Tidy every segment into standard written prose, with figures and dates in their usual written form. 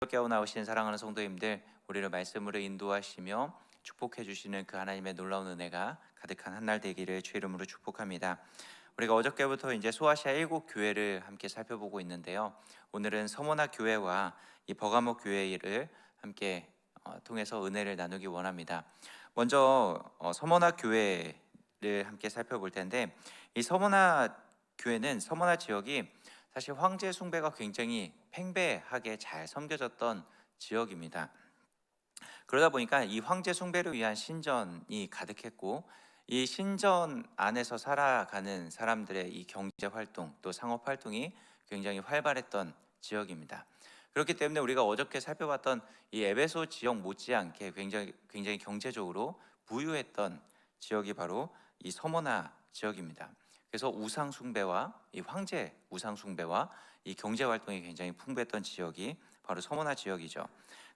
깨어 나오신 사랑하는 성도님들, 우리를 말씀으로 인도하시며 축복해 주시는 그 하나님의 놀라운 은혜가 가득한 한 날 되기를 주 이름으로 축복합니다. 우리가 어저께부터 이제 소아시아 7교회를 함께 살펴보고 있는데요. 오늘은 서머나 교회와 이 버가모 교회를 함께 통해서 은혜를 나누기 원합니다. 먼저 서머나 교회를 함께 살펴볼 텐데, 이 서머나 교회는 서머나 지역이 사실 황제 숭배가 굉장히 팽배하게 잘 섬겨졌던 지역입니다. 그러다 보니까 이 황제 숭배를 위한 신전이 가득했고, 이 신전 안에서 살아가는 사람들의 이 경제 활동 또 상업 활동이 굉장히 활발했던 지역입니다. 그렇기 때문에 우리가 어저께 살펴봤던 이 에베소 지역 못지않게 굉장히 경제적으로 부유했던 지역이 바로 이 서머나 지역입니다. 그래서 우상 숭배와 이 황제 우상 숭배와 이 경제 활동이 굉장히 풍부했던 지역이 바로 서머나 지역이죠.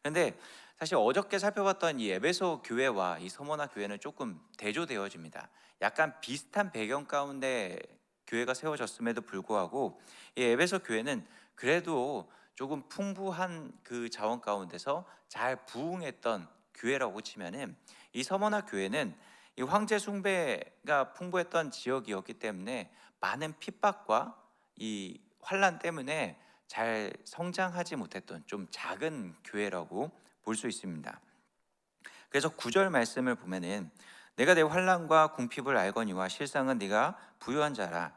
그런데 사실 어저께 살펴봤던 이 에베소 교회와 이 서머나 교회는 조금 대조되어집니다. 약간 비슷한 배경 가운데 교회가 세워졌음에도 불구하고 이 에베소 교회는 그래도 조금 풍부한 그 자원 가운데서 잘 부흥했던 교회라고 치면은, 이 서머나 교회는 이 황제 숭배가 풍부했던 지역이었기 때문에 많은 핍박과 이 환란 때문에 잘 성장하지 못했던 좀 작은 교회라고 볼 수 있습니다. 그래서 9절 말씀을 보면은, 내가 내 환난과 궁핍을 알거니와 실상은 네가 부유한 자니라.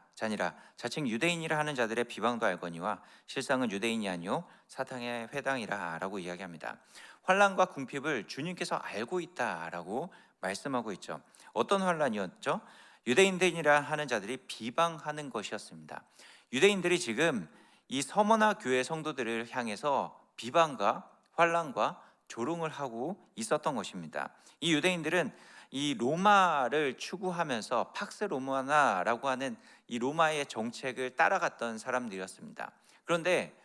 자칭 유대인이라 하는 자들의 비방도 알거니와 실상은 유대인이 아니요 사탄의 회당이라라고 이야기합니다. 환난과 궁핍을 주님께서 알고 있다라고 말씀하고 있죠. 어떤 환난이었죠? 유대인들이라 하는 자들이 비방하는 것이었습니다. 유대인들이 지금 이 서머나 교회 성도들을 향해서 비방과 환난과 조롱을 하고 있었던 것입니다. 이 유대인들은 이 로마를 추구하면서 팍스 로마나라고 하는 이 로마의 정책을 따라갔던 사람들이었습니다. 그런데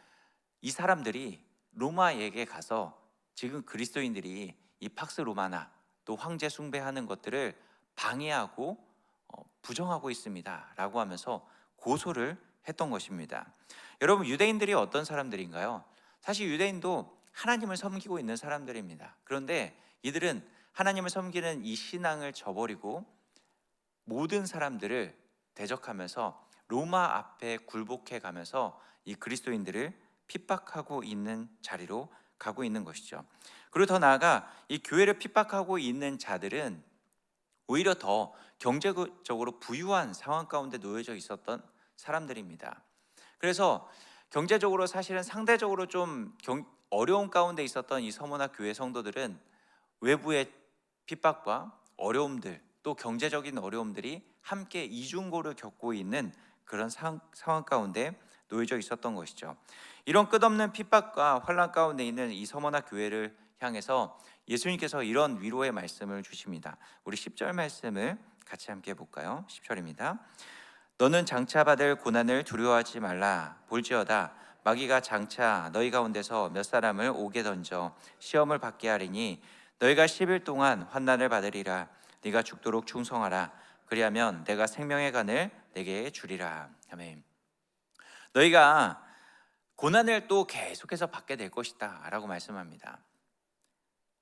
이 사람들이 로마에게 가서 지금 그리스도인들이 이 팍스 로마나 또 황제 숭배하는 것들을 방해하고 부정하고 있습니다라고 하면서 고소를 했던 것입니다. 여러분, 유대인들이 어떤 사람들인가요? 사실 유대인도 하나님을 섬기고 있는 사람들입니다. 그런데 이들은 하나님을 섬기는 이 신앙을 저버리고 모든 사람들을 대적하면서 로마 앞에 굴복해 가면서 이 그리스도인들을 핍박하고 있는 자리로 가고 있는 것이죠. 그리고 더 나아가 이 교회를 핍박하고 있는 자들은 오히려 더 경제적으로 부유한 상황 가운데 놓여져 있었던 사람들입니다. 그래서 경제적으로 사실은 상대적으로 좀 어려운 가운데 있었던 이 서머나 교회 성도들은 외부의 핍박과 어려움들, 또 경제적인 어려움들이 함께 이중고를 겪고 있는 그런 상황 가운데 놓여져 있었던 것이죠. 이런 끝없는 핍박과 환난 가운데 있는 이 서머나 교회를 향해서 예수님께서 이런 위로의 말씀을 주십니다. 우리 10절 말씀을 같이 함께 볼까요? 10절입니다. 너는 장차 받을 고난을 두려워하지 말라. 볼지어다 마귀가 장차 너희 가운데서 몇 사람을 옥에 던져 시험을 받게 하리니 너희가 10일 동안 환난을 받으리라. 네가 죽도록 충성하라. 그리하면 내가 생명의 간을 내게 주리라. 아멘. 너희가 고난을 또 계속해서 받게 될 것이다 라고 말씀합니다.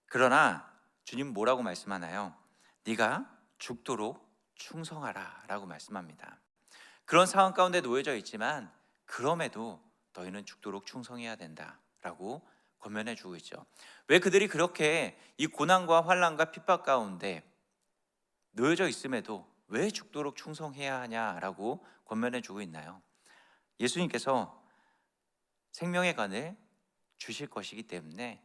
그러나 주님 뭐라고 말씀하나요? 네가 죽도록 충성하라 라고 말씀합니다. 그런 상황 가운데 놓여져 있지만 그럼에도 너희는 죽도록 충성해야 된다라고 권면해 주고 있죠. 왜 그들이 그렇게 이 고난과 환난과 핍박 가운데 놓여져 있음에도 왜 죽도록 충성해야 하냐라고 권면해 주고 있나요? 예수님께서 생명의 간을 주실 것이기 때문에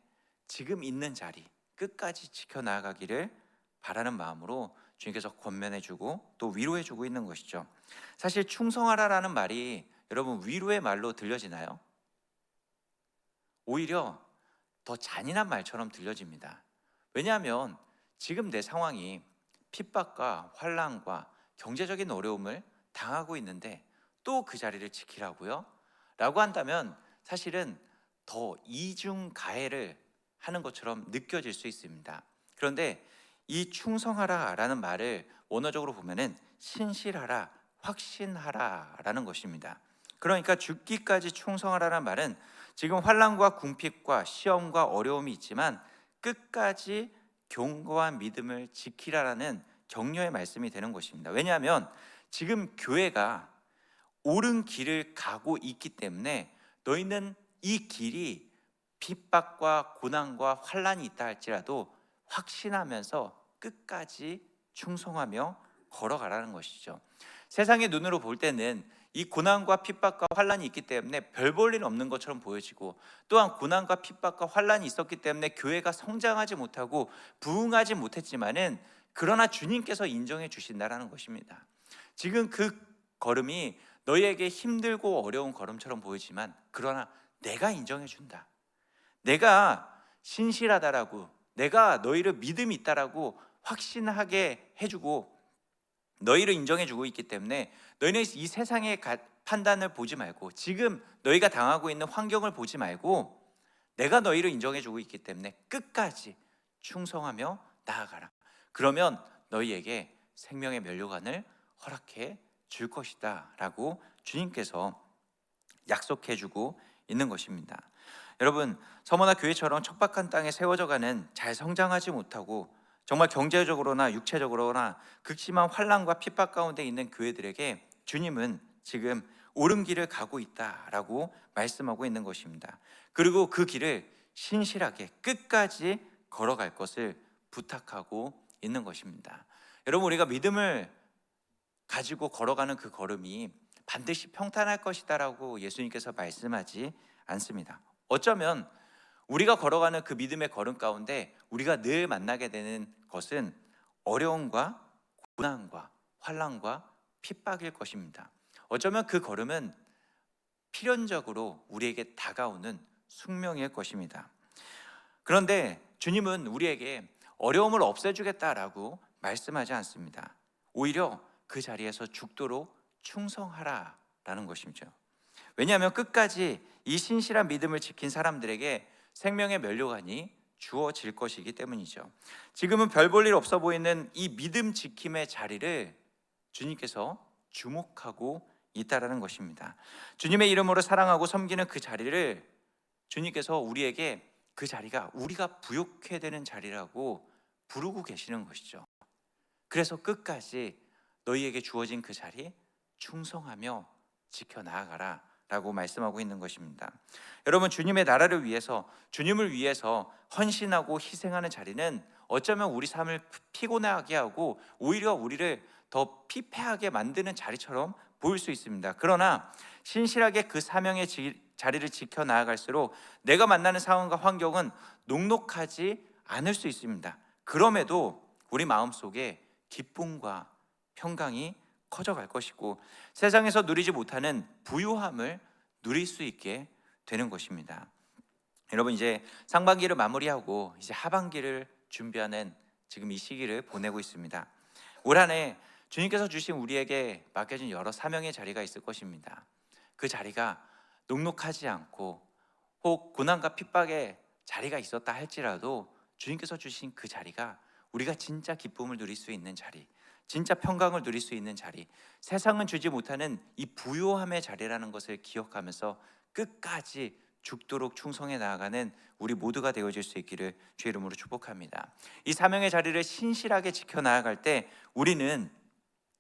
지금 있는 자리 끝까지 지켜나가기를 바라는 마음으로 주님께서 권면해 주고 또 위로해 주고 있는 것이죠. 사실 충성하라라는 말이 여러분 위로의 말로 들려지나요? 오히려 더 잔인한 말처럼 들려집니다. 왜냐하면 지금 내 상황이 핍박과 환난과 경제적인 어려움을 당하고 있는데 또 그 자리를 지키라고요? 라고 한다면 사실은 더 이중 가해를 하는 것처럼 느껴질 수 있습니다. 그런데 이 충성하라라는 말을 원어적으로 보면은 신실하라, 확신하라라는 것입니다. 그러니까 죽기까지 충성하라는 말은 지금 환난과 궁핍과 시험과 어려움이 있지만 끝까지 견고한 믿음을 지키라라는 격려의 말씀이 되는 것입니다. 왜냐하면 지금 교회가 옳은 길을 가고 있기 때문에 너희는 이 길이 핍박과 고난과 환난이 있다 할지라도 확신하면서 끝까지 충성하며 걸어가라는 것이죠. 세상의 눈으로 볼 때는 이 고난과 핍박과 환난이 있기 때문에 별 볼 일 없는 것처럼 보여지고, 또한 고난과 핍박과 환난이 있었기 때문에 교회가 성장하지 못하고 부흥하지 못했지만은 그러나 주님께서 인정해 주신다라는 것입니다. 지금 그 걸음이 너희에게 힘들고 어려운 걸음처럼 보이지만 그러나 내가 인정해 준다, 내가 신실하다라고, 내가 너희를 믿음이 있다라고 확신하게 해주고 너희를 인정해주고 있기 때문에 너희는 이 세상의 판단을 보지 말고, 지금 너희가 당하고 있는 환경을 보지 말고 내가 너희를 인정해주고 있기 때문에 끝까지 충성하며 나아가라. 그러면 너희에게 생명의 면류관을 허락해 줄 것이다 라고 주님께서 약속해주고 있는 것입니다. 여러분, 서머나 교회처럼 척박한 땅에 세워져가는, 잘 성장하지 못하고 정말 경제적으로나 육체적으로나 극심한 환난과 핍박 가운데 있는 교회들에게 주님은 지금 옳은 길을 가고 있다라고 말씀하고 있는 것입니다. 그리고 그 길을 신실하게 끝까지 걸어갈 것을 부탁하고 있는 것입니다. 여러분, 우리가 믿음을 가지고 걸어가는 그 걸음이 반드시 평탄할 것이다라고 예수님께서 말씀하지 않습니다. 어쩌면 우리가 걸어가는 그 믿음의 걸음 가운데 우리가 늘 만나게 되는 것은 어려움과 고난과 환난과 핍박일 것입니다. 어쩌면 그 걸음은 필연적으로 우리에게 다가오는 숙명일 것입니다. 그런데 주님은 우리에게 어려움을 없애주겠다라고 말씀하지 않습니다. 오히려 그 자리에서 죽도록 충성하라라는 것이죠. 왜냐하면 끝까지 이 신실한 믿음을 지킨 사람들에게 생명의 면류관이 주어질 것이기 때문이죠. 지금은 별 볼 일 없어 보이는 이 믿음 지킴의 자리를 주님께서 주목하고 있다라는 것입니다. 주님의 이름으로 사랑하고 섬기는 그 자리를 주님께서 우리에게, 그 자리가 우리가 부욕해야 되는 자리라고 부르고 계시는 것이죠. 그래서 끝까지 너희에게 주어진 그 자리 충성하며 지켜나가라 라고 말씀하고 있는 것입니다. 여러분, 주님의 나라를 위해서, 주님을 위해서 헌신하고 희생하는 자리는 어쩌면 우리 삶을 피곤하게 하고 오히려 우리를 더 피폐하게 만드는 자리처럼 보일 수 있습니다. 그러나 신실하게 그 사명의 자리를 지켜나갈수록 내가 만나는 상황과 환경은 녹록하지 않을 수 있습니다. 그럼에도 우리 마음속에 기쁨과 평강이 커져갈 것이고 세상에서 누리지 못하는 부유함을 누릴 수 있게 되는 것입니다. 여러분, 이제 상반기를 마무리하고 이제 하반기를 준비하는 지금 이 시기를 보내고 있습니다. 올 한 해 주님께서 주신 우리에게 맡겨진 여러 사명의 자리가 있을 것입니다. 그 자리가 녹록하지 않고 혹 고난과 핍박의 자리가 있었다 할지라도 주님께서 주신 그 자리가 우리가 진짜 기쁨을 누릴 수 있는 자리, 진짜 평강을 누릴 수 있는 자리, 세상은 주지 못하는 이 부요함의 자리라는 것을 기억하면서 끝까지 죽도록 충성해 나아가는 우리 모두가 되어질 수 있기를 주의 이름으로 축복합니다. 이 사명의 자리를 신실하게 지켜나아갈 때 우리는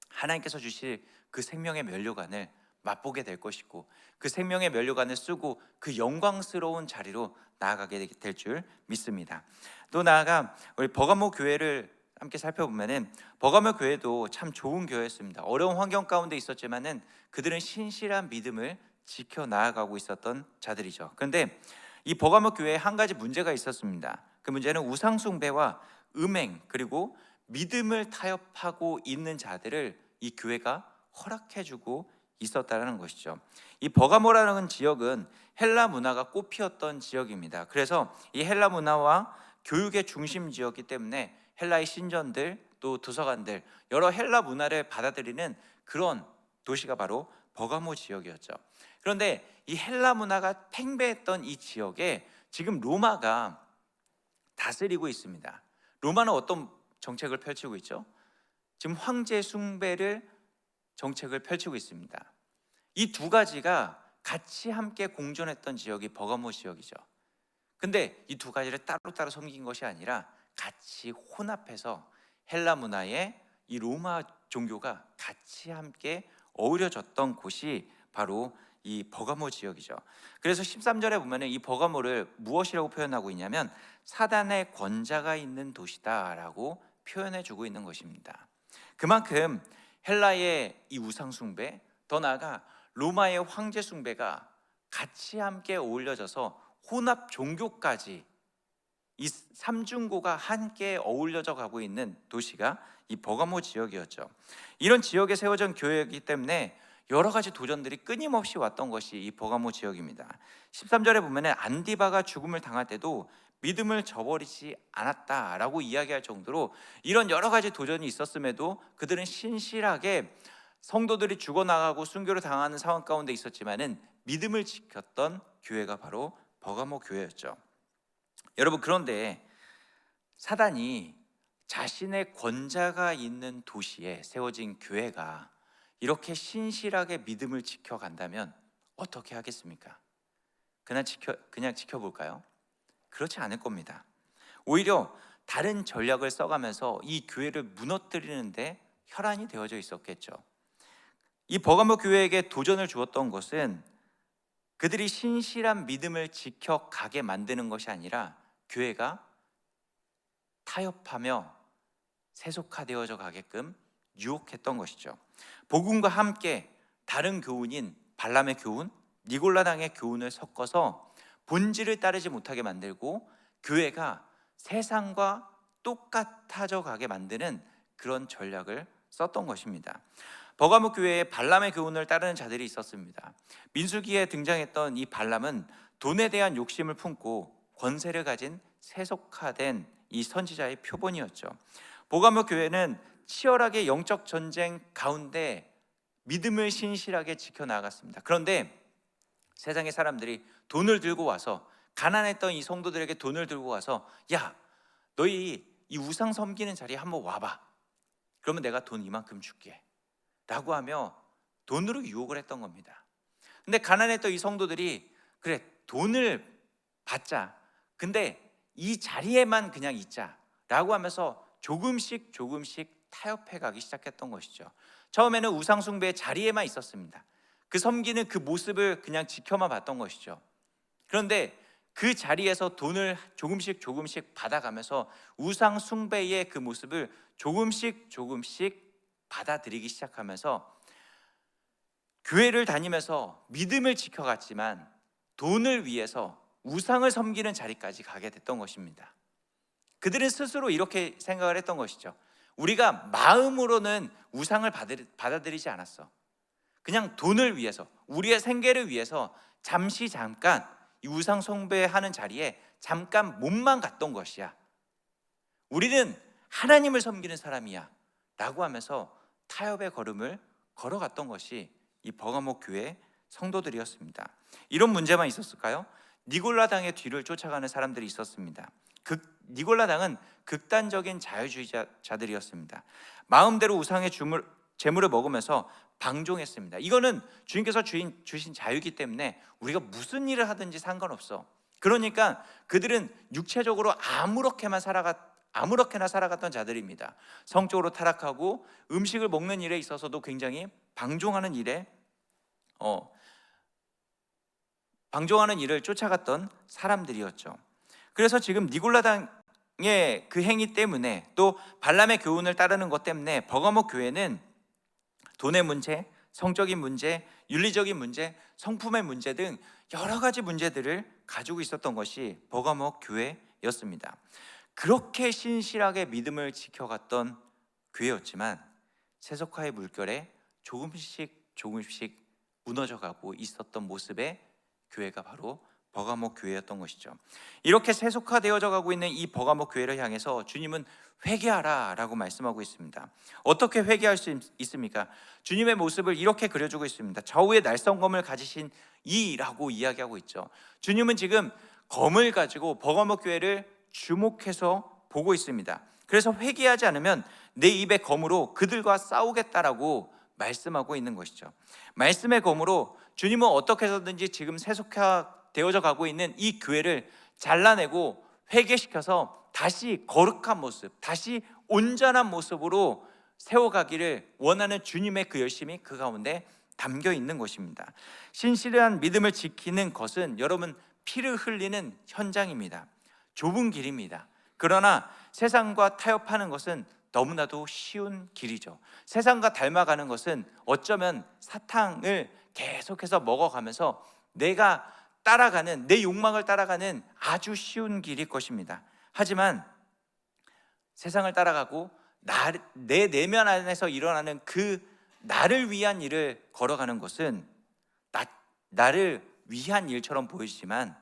하나님께서 주실 그 생명의 면류관을 맛보게 될 것이고 그 생명의 면류관을 쓰고 그 영광스러운 자리로 나아가게 될 줄 믿습니다. 또 나아가 우리 버가모 교회를 함께 살펴보면은 버가모 교회도 참 좋은 교회였습니다. 어려운 환경 가운데 있었지만은 그들은 신실한 믿음을 지켜 나아가고 있었던 자들이죠. 그런데 이 버가모 교회에 한 가지 문제가 있었습니다. 그 문제는 우상 숭배와 음행 그리고 믿음을 타협하고 있는 자들을 이 교회가 허락해주고 있었다는 것이죠. 이 버가모라는 지역은 헬라 문화가 꽃피었던 지역입니다. 그래서 이 헬라 문화와 교육의 중심 지역이기 때문에 헬라의 신전들 또 도서관들 여러 헬라 문화를 받아들이는 그런 도시가 바로 버가모 지역이었죠. 그런데 이 헬라 문화가 팽배했던 이 지역에 지금 로마가 다스리고 있습니다. 로마는 어떤 정책을 펼치고 있죠? 지금 황제 숭배를 정책을 펼치고 있습니다. 이 두 가지가 같이 함께 공존했던 지역이 버가모 지역이죠. 근데 이 두 가지를 따로따로 섬긴 것이 아니라 같이 혼합해서 헬라 문화에 이 로마 종교가 같이 함께 어우러졌던 곳이 바로 이 버가모 지역이죠. 그래서 13절에 보면은 이 버가모를 무엇이라고 표현하고 있냐면 사단의 권자가 있는 도시다라고 표현해 주고 있는 것입니다. 그만큼 헬라의 이 우상 숭배, 더 나아가 로마의 황제 숭배가 같이 함께 어울려져서 혼합 종교까지 이 삼중고가 함께 어울려져 가고 있는 도시가 이 버가모 지역이었죠. 이런 지역에 세워진 교회이기 때문에 여러 가지 도전들이 끊임없이 왔던 것이 이 버가모 지역입니다. 13절에 보면 안디바가 죽음을 당할 때도 믿음을 저버리지 않았다라고 이야기할 정도로 이런 여러 가지 도전이 있었음에도 그들은 신실하게 성도들이 죽어나가고 순교를 당하는 상황 가운데 있었지만은 믿음을 지켰던 교회가 바로 버가모 교회였죠. 여러분, 그런데 사단이 자신의 권자가 있는 도시에 세워진 교회가 이렇게 신실하게 믿음을 지켜간다면 어떻게 하겠습니까? 그냥 지켜볼까요? 그렇지 않을 겁니다. 오히려 다른 전략을 써가면서 이 교회를 무너뜨리는데 혈안이 되어져 있었겠죠. 이 버가모 교회에게 도전을 주었던 것은 그들이 신실한 믿음을 지켜가게 만드는 것이 아니라 교회가 타협하며 세속화되어져 가게끔 유혹했던 것이죠. 복음과 함께 다른 교훈인 발람의 교훈, 니골라당의 교훈을 섞어서 본질을 따르지 못하게 만들고 교회가 세상과 똑같아져 가게 만드는 그런 전략을 썼던 것입니다. 버가모 교회에 발람의 교훈을 따르는 자들이 있었습니다. 민수기에 등장했던 이 발람은 돈에 대한 욕심을 품고 권세를 가진 세속화된 이 선지자의 표본이었죠. 버가모 교회는 치열하게 영적 전쟁 가운데 믿음을 신실하게 지켜나갔습니다. 그런데 세상의 사람들이 돈을 들고 와서, 가난했던 이 성도들에게 돈을 들고 와서, 야, 너희 이 우상 섬기는 자리에 한번 와봐, 그러면 내가 돈 이만큼 줄게 라고 하며 돈으로 유혹을 했던 겁니다. 근데 가난했던 이 성도들이 그래, 돈을 받자, 근데 이 자리에만 그냥 있자 라고 하면서 조금씩 타협해 가기 시작했던 것이죠. 처음에는 우상 숭배의 자리에만 있었습니다. 그 섬기는 그 모습을 그냥 지켜만 봤던 것이죠. 그런데 그 자리에서 돈을 조금씩 받아가면서 우상 숭배의 그 모습을 조금씩 받아들이기 시작하면서 교회를 다니면서 믿음을 지켜갔지만 돈을 위해서 우상을 섬기는 자리까지 가게 됐던 것입니다. 그들은 스스로 이렇게 생각을 했던 것이죠. 우리가 마음으로는 우상을 받아들이지 않았어. 그냥 돈을 위해서, 우리의 생계를 위해서 잠깐 이 우상 숭배하는 자리에 잠깐 몸만 갔던 것이야. 우리는 하나님을 섬기는 사람이야 라고 하면서 타협의 걸음을 걸어갔던 것이 이 버가모 교회 성도들이었습니다. 이런 문제만 있었을까요? 니골라당의 뒤를 쫓아가는 사람들이 있었습니다. 니골라당은 극단적인 자유주의자들이었습니다. 마음대로 우상의 재물을 먹으면서 방종했습니다. 이거는 주님께서 주신 자유이기 때문에 우리가 무슨 일을 하든지 상관없어. 그러니까 그들은 육체적으로 아무렇게나 살아갔던 자들입니다. 성적으로 타락하고 음식을 먹는 일에 있어서도 굉장히 방종하는 일을 쫓아갔던 사람들이었죠. 그래서 지금 니골라당의 그 행위 때문에, 또 발람의 교훈을 따르는 것 때문에 버가모 교회는 돈의 문제, 성적인 문제, 윤리적인 문제, 성품의 문제 등 여러 가지 문제들을 가지고 있었던 것이 버가모 교회였습니다. 그렇게 신실하게 믿음을 지켜갔던 교회였지만 세속화의 물결에 조금씩 무너져가고 있었던 모습의 교회가 바로 버가모 교회였던 것이죠. 이렇게 세속화되어져 가고 있는 이 버가모 교회를 향해서 주님은 회개하라 라고 말씀하고 있습니다. 어떻게 회개할 수 있습니까? 주님의 모습을 이렇게 그려주고 있습니다. 좌우에 날성검을 가지신 이라고 이야기하고 있죠. 주님은 지금 검을 가지고 버가모 교회를 주목해서 보고 있습니다. 그래서 회개하지 않으면 내 입의 검으로 그들과 싸우겠다라고 말씀하고 있는 것이죠. 말씀의 검으로 주님은 어떻게 해서든지 지금 세속화되어져 가고 있는 이 교회를 잘라내고 회개시켜서 다시 거룩한 모습, 다시 온전한 모습으로 세워가기를 원하는 주님의 그 열심이 그 가운데 담겨 있는 것입니다. 신실한 믿음을 지키는 것은 여러분 피를 흘리는 현장입니다. 좁은 길입니다. 그러나 세상과 타협하는 것은 너무나도 쉬운 길이죠. 세상과 닮아가는 것은 어쩌면 사탕을 계속해서 먹어가면서 내가 따라가는, 내 욕망을 따라가는 아주 쉬운 길일 것입니다. 하지만 세상을 따라가고 내 내면 안에서 일어나는 그 나를 위한 일을 걸어가는 것은 나를 위한 일처럼 보이지만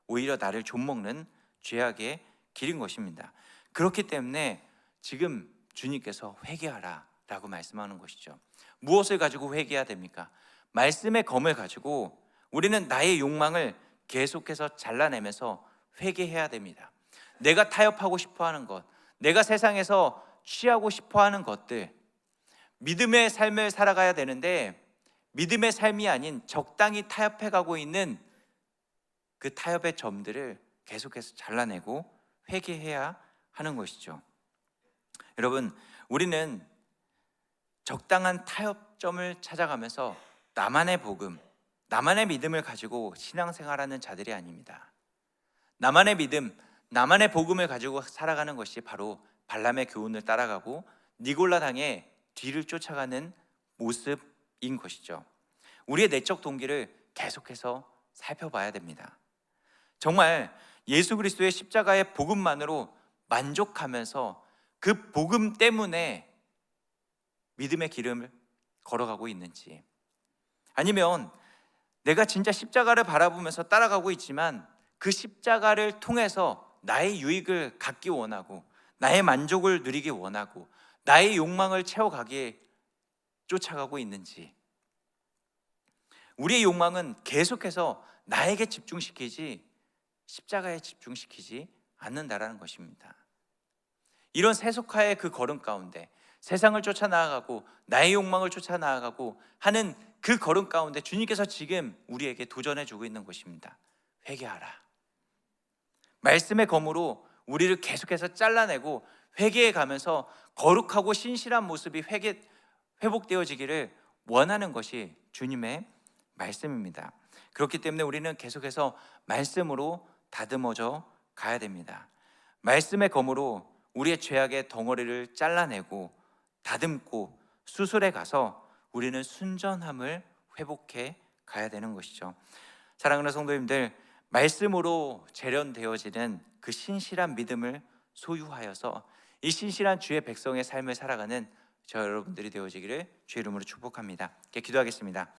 오히려 나를 좀먹는 죄악의 길인 것입니다. 그렇기 때문에 지금 주님께서 회개하라 라고 말씀하는 것이죠. 무엇을 가지고 회개해야 됩니까? 말씀의 검을 가지고 우리는 나의 욕망을 계속해서 잘라내면서 회개해야 됩니다. 내가 타협하고 싶어하는 것, 내가 세상에서 취하고 싶어하는 것들, 믿음의 삶을 살아가야 되는데 믿음의 삶이 아닌 적당히 타협해가고 있는 그 타협의 점들을 계속해서 잘라내고 회개해야 하는 것이죠. 여러분, 우리는 적당한 타협점을 찾아가면서 나만의 복음, 나만의 믿음을 가지고 신앙생활하는 자들이 아닙니다. 나만의 믿음, 나만의 복음을 가지고 살아가는 것이 바로 발람의 교훈을 따라가고 니골라 당의 뒤를 쫓아가는 모습인 것이죠. 우리의 내적 동기를 계속해서 살펴봐야 됩니다. 정말 예수 그리스도의 십자가의 복음만으로 만족하면서 그 복음 때문에 믿음의 길을 걸어가고 있는지, 아니면 내가 진짜 십자가를 바라보면서 따라가고 있지만 그 십자가를 통해서 나의 유익을 갖기 원하고 나의 만족을 누리기 원하고 나의 욕망을 채워가기에 쫓아가고 있는지. 우리의 욕망은 계속해서 나에게 집중시키지 십자가에 집중시키지 않는다라는 것입니다. 이런 세속화의 그 걸음 가운데 세상을 쫓아 나아가고 나의 욕망을 쫓아 나아가고 하는 그 걸음 가운데 주님께서 지금 우리에게 도전해 주고 있는 것입니다. 회개하라. 말씀의 검으로 우리를 계속해서 잘라내고 회개해 가면서 거룩하고 신실한 모습이 회복되어지기를 원하는 것이 주님의 말씀입니다. 그렇기 때문에 우리는 계속해서 말씀으로 다듬어져 가야 됩니다. 말씀의 검으로 우리의 죄악의 덩어리를 잘라내고 다듬고 수술해 가서 우리는 순전함을 회복해 가야 되는 것이죠. 사랑하는 성도님들, 말씀으로 재련되어지는 그 신실한 믿음을 소유하여서 이 신실한 주의 백성의 삶을 살아가는 저 여러분들이 되어지기를 주의 이름으로 축복합니다. 기도하겠습니다.